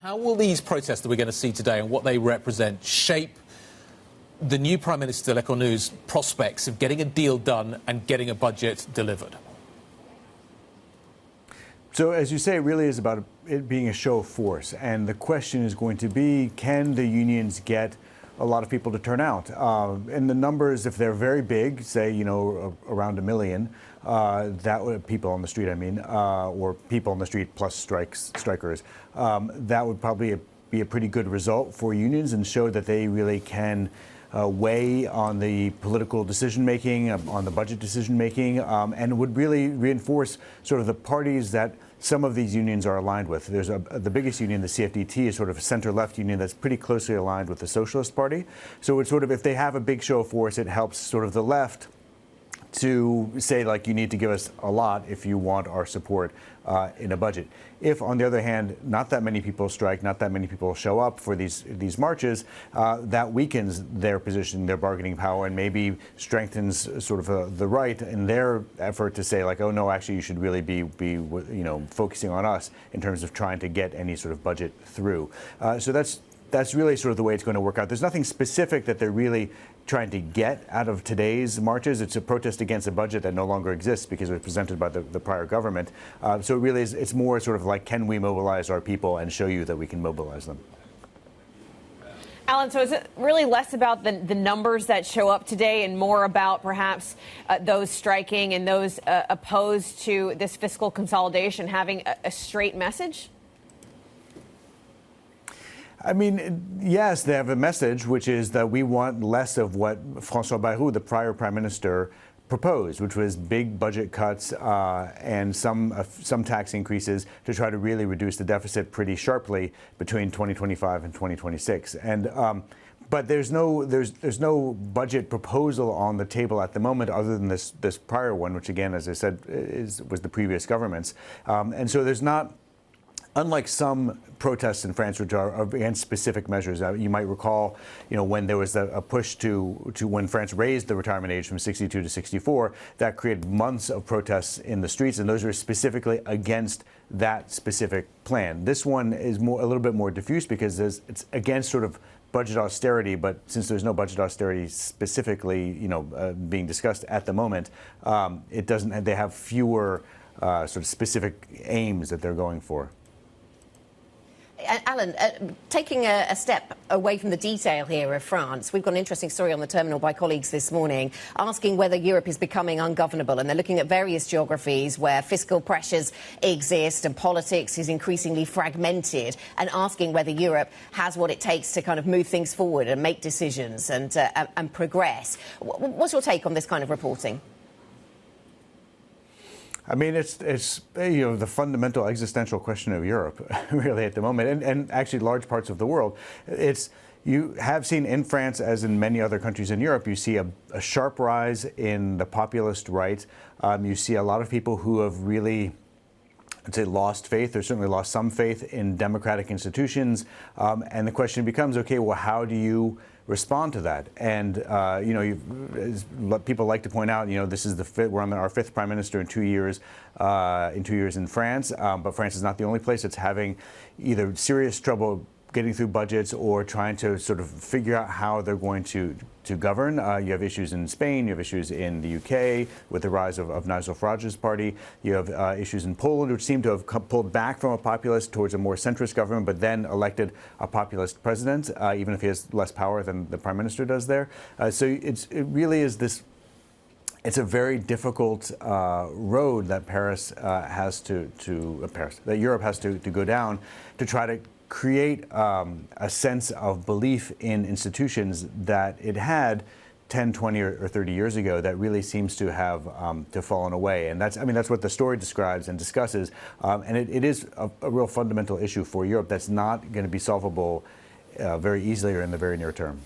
How will these protests that we're going to see today and what they represent shape the new Prime Minister Lecornu's prospects of getting a deal done and getting a budget delivered? So, as you say, it really is about it being a show of force. And the question is going to be, can the unions get a lot of people to turn out? And the numbers, if they're very big, say, around 1 million, that would, people on the street, or people on the street plus strikers, that would probably be a pretty good result for unions and show that they really can weigh on the political decision-making, on the budget decision-making, and would really reinforce sort of the parties that some of these unions are aligned with. There's the biggest union, the CFDT, is sort of a center-left union that's pretty closely aligned with the Socialist Party. So it's sort of, if they have a big show of force, it helps sort of the left to say, like, you need to give us a lot if you want our support in a budget. If, on the other hand, not that many people strike, not that many people show up for these marches, that weakens their position, their bargaining power, and maybe strengthens sort of the right in their effort to say, like, oh no, actually you should really be focusing on us in terms of trying to get any sort of budget through. So that's really sort of the way it's going to work out. There's nothing specific that they're really trying to get out of today's marches. It's a protest against a budget that no longer exists because it was presented by the prior government. So it really is, it's more sort of like, can we mobilize our people and show you that we can mobilize them? Alan, so is it really less about the numbers that show up today and more about perhaps those striking and those opposed to this fiscal consolidation having a straight message? I mean, yes, they have a message, which is that we want less of what François Bayrou, the prior prime minister, proposed, which was big budget cuts and some tax increases to try to really reduce the deficit pretty sharply between 2025 and 2026. And but there's no budget proposal on the table at the moment other than this prior one, which again, as I said, was the previous government's. And so there's not. Unlike some protests in France, which are against specific measures, you might recall, when there was a push to when France raised the retirement age from 62 to 64, that created months of protests in the streets, and those were specifically against that specific plan. This one is a little bit more diffuse because it's against sort of budget austerity, but since there's no budget austerity specifically, being discussed at the moment, it doesn't. They have fewer sort of specific aims that they're going for. Alan, taking a step away from the detail here of France, we've got an interesting story on the terminal by colleagues this morning asking whether Europe is becoming ungovernable. And they're looking at various geographies where fiscal pressures exist and politics is increasingly fragmented, and asking whether Europe has what it takes to kind of move things forward and make decisions and progress. What's your take on this kind of reporting? I mean, it's the fundamental existential question of Europe, really, at the moment, and actually large parts of the world. You have seen in France, as in many other countries in Europe, you see a sharp rise in the populist right. You see a lot of people who have really, I'd say, lost faith, or certainly lost some faith in democratic institutions. And the question becomes, okay, well, how do you respond to that? And people like to point out, this is we're on our fifth prime minister in 2 years. In France, but France is not the only place that's having either serious trouble getting through budgets or trying to sort of figure out how they're going to govern. You have issues in Spain, you have issues in the UK with the rise of Nigel Farage's party. You have issues in Poland, which seem to have pulled back from a populist towards a more centrist government, but then elected a populist president, even if he has less power than the prime minister does there. So it really is this. It's a very difficult road that that Europe has to go down to try to create a sense of belief in institutions that it had 10, 20, or 30 years ago that really seems to have fallen away. And that's what the story describes and discusses. And it is a real fundamental issue for Europe that's not going to be solvable very easily or in the very near term.